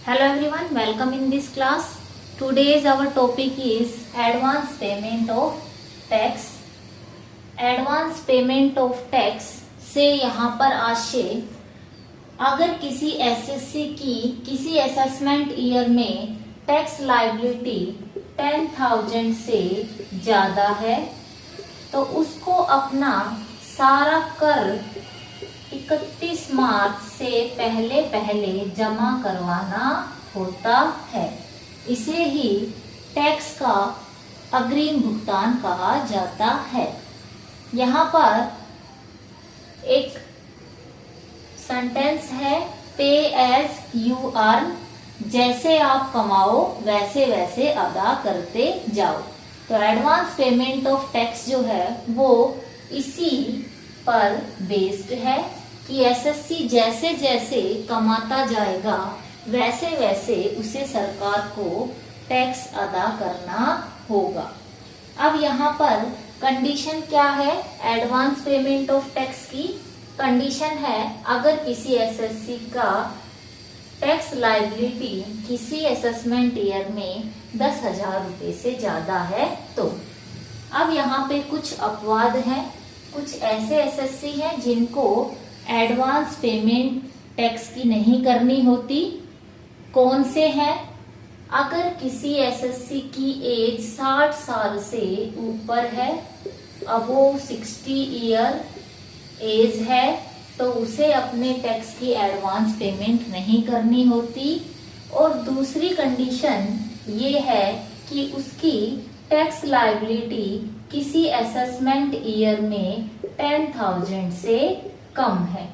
Hello everyone, welcome in this class. Today's our topic is advance payment of tax. Advance payment of tax से यहाँ पर आशय अगर किसी एसएससी की किसी असेसमेंट ईयर में टैक्स लायबिलिटी 10,000 से ज्यादा है तो उसको अपना सारा कर 31 मार्च से पहले पहले जमा करवाना होता है। इसे ही टैक्स का अग्रिम भुगतान कहा जाता है। यहाँ पर एक सेंटेंस है, पे एज यू अर्न, जैसे आप कमाओ वैसे वैसे अदा करते जाओ। तो एडवांस पेमेंट ऑफ टैक्स जो है वो इसी पर बेस्ड है कि एसएससी जैसे जैसे कमाता जाएगा वैसे वैसे उसे सरकार को टैक्स अदा करना होगा। अब यहाँ पर कंडीशन क्या है एडवांस पेमेंट ऑफ टैक्स की? कंडीशन है अगर किसी एसएससी का टैक्स लायबिलिटी किसी असेसमेंट ईयर में 10,000 रुपए से ज्यादा है तो। अब यहाँ पे कुछ अपवाद हैं, कुछ ऐसे एसएससी हैं जिनको एडवांस पेमेंट टैक्स की नहीं करनी होती। कौन से हैं? अगर किसी एसएससी की एज 60 साल से ऊपर है, अबोव 60 ईयर एज है, तो उसे अपने टैक्स की एडवांस पेमेंट नहीं करनी होती। और दूसरी कंडीशन ये है कि उसकी टैक्स लायबिलिटी किसी असेसमेंट ईयर में 10,000 से कम है,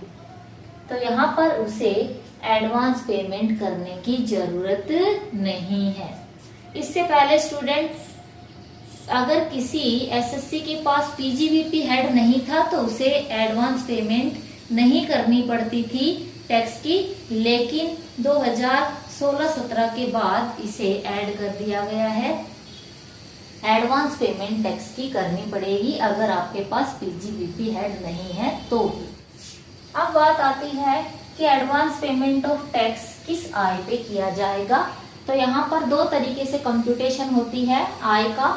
तो यहाँ पर उसे एडवांस पेमेंट करने की जरूरत नहीं है। इससे पहले स्टूडेंट अगर किसी एसएससी के पास पीजीबीपी हेड नहीं था तो उसे एडवांस पेमेंट नहीं करनी पड़ती थी टैक्स की, लेकिन 2016-17 के बाद इसे ऐड कर दिया गया है। एडवांस पेमेंट टैक्स की करनी पड़ेगी अगर आपके पास पीजीबीपी हेड नहीं है तो भी। अब बात आती है कि एडवांस पेमेंट ऑफ टैक्स किस आय पे किया जाएगा। तो यहाँ पर दो तरीके से कंप्यूटेशन होती है आय का,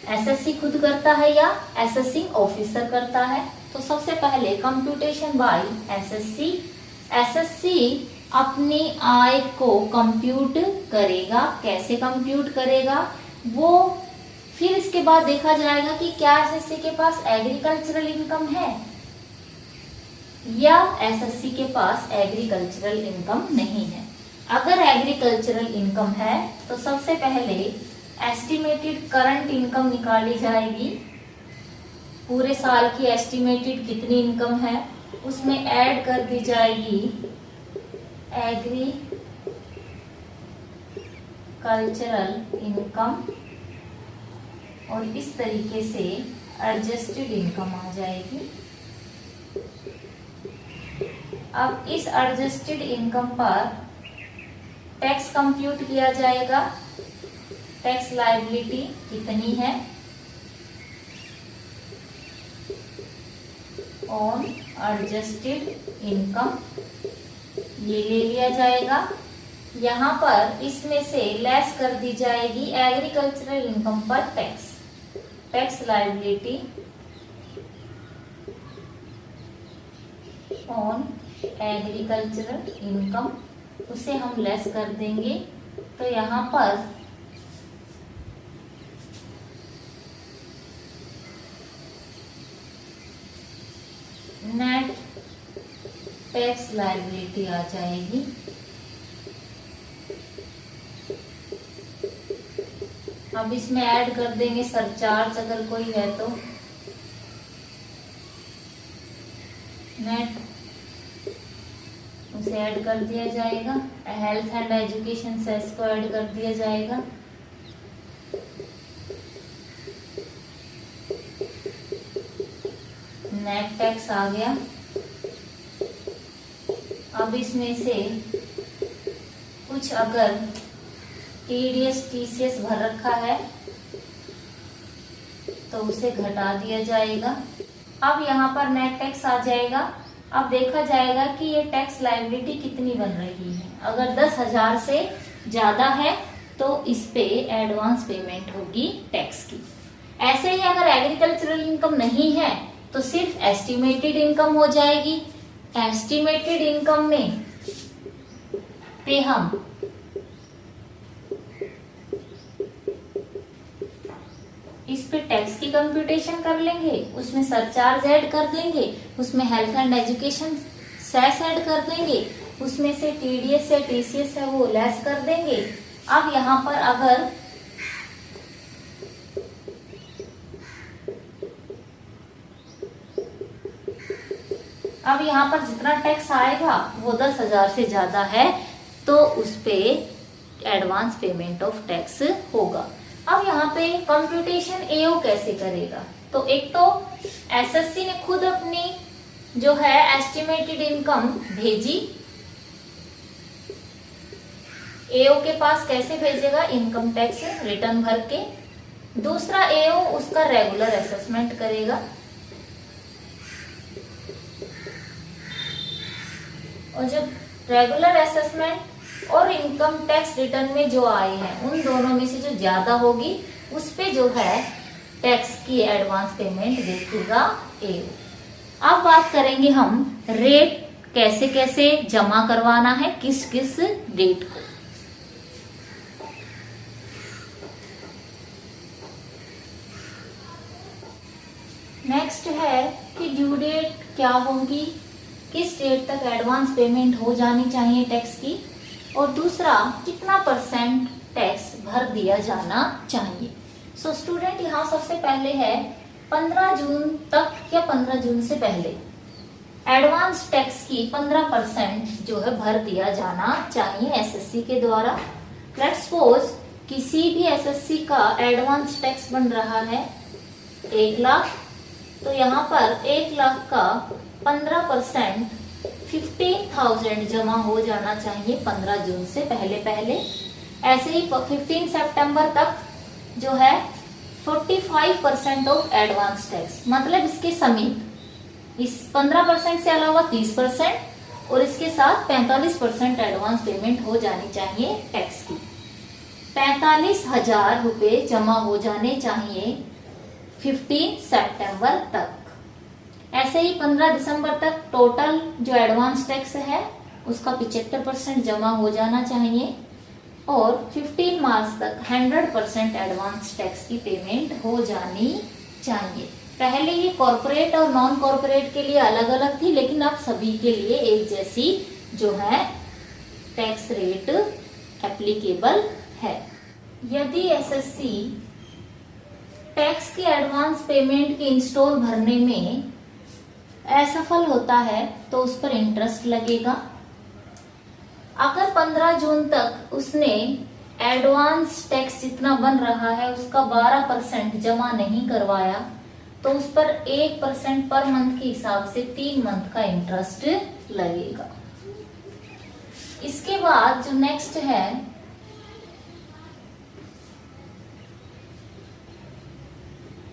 एसएससी खुद करता है या एसेसिंग ऑफिसर करता है। तो सबसे पहले कंप्यूटेशन बाय एसएससी। एसएससी अपनी आय को कंप्यूट करेगा। कैसे कंप्यूट करेगा वो फिर इसके बाद देखा जाएगा कि क्या एसएससी के पास एग्रीकल्चरल इनकम है या एसएससी के पास एग्रीकल्चरल इनकम नहीं है। अगर एग्रीकल्चरल इनकम है तो सबसे पहले एस्टिमेटेड करंट इनकम निकाली जाएगी। पूरे साल की एस्टिमेटेड कितनी इनकम है उसमें ऐड कर दी जाएगी एग्रीकल्चरल इनकम और इस तरीके से एडजस्टेड इनकम आ जाएगी। अब इस एडजस्टेड इनकम पर टैक्स कंप्यूट किया जाएगा। टैक्स लायबिलिटी कितनी है ऑन एडजस्टेड इनकम, ये ले लिया जाएगा। यहाँ पर इसमें से लेस कर दी जाएगी एग्रीकल्चरल इनकम पर tax. Tax liability on agricultural income, उसे हम लेस कर देंगे। तो यहाँ पर नेट टैक्स लायबिलिटी आ जाएगी। अब इसमें ऐड कर देंगे सरचार्ज अगर कोई है तो। नेट उसे ऐड कर दिया जाएगा। हेल्थ एंड एजुकेशन सेस को ऐड कर दिया जाएगा। नेट टैक्स आ गया। अब इसमें से कुछ अगर टीडीएस टीसीएस भर रखा है तो उसे घटा दिया जाएगा। अब यहाँ पर नेट टैक्स आ जाएगा। अब देखा जाएगा कि ये टैक्स लायबिलिटी कितनी बन रही है। है। अगर 10,000 से ज्यादा है तो इस पे एडवांस पेमेंट होगी टैक्स की। ऐसे ही अगर एग्रीकल्चरल इनकम नहीं है तो सिर्फ एस्टिमेटेड इनकम हो जाएगी। एस्टिमेटेड इनकम में पे हम इस पे टैक्स की कंप्यूटेशन कर लेंगे, उसमें सरचार्ज ऐड कर देंगे, उसमें health and education cess add कर देंगे, उसमें से टीडीएस या टीसीएस है वो लेस कर देंगे। अब यहाँ पर जितना टैक्स आएगा वो 10,000 से ज्यादा है तो उस पे एडवांस पेमेंट ऑफ टैक्स होगा। अब यहाँ पे कंप्यूटेशन एओ कैसे करेगा? तो एक तो एसएससी ने खुद अपनी जो है एस्टिमेटेड इनकम भेजी, एओ के पास कैसे भेजेगा? इनकम टैक्स रिटर्न भर के। दूसरा एओ उसका रेगुलर असेसमेंट करेगा और जब रेगुलर असेसमेंट और इनकम टैक्स रिटर्न में जो आए हैं उन दोनों में से जो ज्यादा होगी उस पे जो है टैक्स की एडवांस पेमेंट देखेगा एओ। अब बात करेंगे हम रेट कैसे कैसे जमा करवाना है, किस किस डेट को। नेक्स्ट है कि ड्यू डेट क्या होगी, किस डेट तक एडवांस पेमेंट हो जानी चाहिए टैक्स की, और दूसरा कितना % टैक्स भर दिया जाना चाहिए। सो स्टूडेंट यहाँ सबसे पहले है 15 जून तक या 15 जून से पहले एडवांस टैक्स की 15% जो है भर दिया जाना चाहिए एसएससी के द्वारा। लेट्स सपोज किसी भी एसएससी का एडवांस टैक्स बन रहा है 1 लाख, तो यहाँ पर 1 लाख का 15% 15,000 जमा हो जाना चाहिए 15 जून से पहले। ऐसे ही 15 सितंबर तक जो है 45% ऑफ एडवांस टैक्स, मतलब इसके समेत इस 15% से अलावा 30% और इसके साथ 45% एडवांस पेमेंट हो जानी चाहिए टैक्स की। 45,000 रुपए जमा हो जाने चाहिए 15 सितंबर तक। ऐसे ही 15 दिसंबर तक टोटल जो एडवांस टैक्स है उसका 75% जमा हो जाना चाहिए और 15 मार्च तक 100% एडवांस टैक्स की पेमेंट हो जानी चाहिए। पहले ये कॉर्पोरेट और नॉन कॉर्पोरेट के लिए अलग अलग थी, लेकिन अब सभी के लिए एक जैसी जो है टैक्स रेट एप्लीकेबल है। यदि एसएससी टैक्स की एडवांस पेमेंट की इंस्टॉल भरने में असफल होता है तो उस पर इंटरेस्ट लगेगा। अगर 15 जून तक उसने एडवांस टैक्स जितना बन रहा है उसका 12% जमा नहीं करवाया तो उस पर 1% पर मंथ के हिसाब से 3 मंथ का इंटरेस्ट लगेगा। इसके बाद जो नेक्स्ट है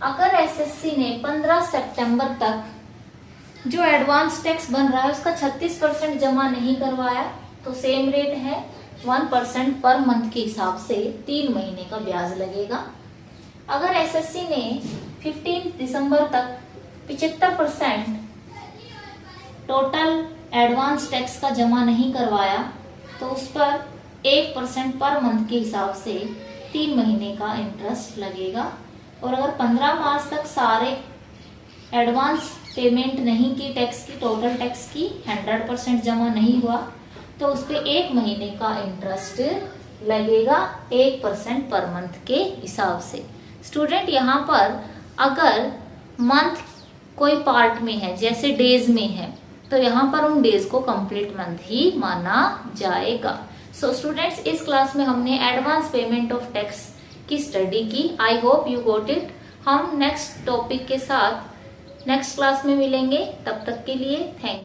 अगर एसएससी ने 15 सितंबर तक जो एडवांस टैक्स बन रहा है उसका 36% जमा नहीं करवाया तो सेम रेट है 1% पर मंथ के हिसाब से 3 महीने का ब्याज लगेगा। अगर एसएससी ने 15 दिसंबर तक 75% टोटल एडवांस टैक्स का जमा नहीं करवाया तो उस पर 1% पर मंथ के हिसाब से 3 महीने का इंटरेस्ट लगेगा। और अगर 15 मार्च तक सारे एडवांस पेमेंट नहीं की टैक्स की, टोटल टैक्स की 100% जमा नहीं हुआ तो उस पे 1 महीने का इंटरेस्ट लगेगा 1% पर मंथ के हिसाब से। स्टूडेंट यहाँ पर अगर मंथ कोई पार्ट में है जैसे डेज में है तो यहाँ पर उन डेज को कंप्लीट मंथ ही माना जाएगा। सो स्टूडेंट्स इस क्लास में हमने एडवांस पेमेंट ऑफ टैक्स की स्टडी की। I hope you got it. हम नेक्स्ट टॉपिक के साथ नेक्स्ट क्लास में मिलेंगे, तब तक के लिए थैंक यू।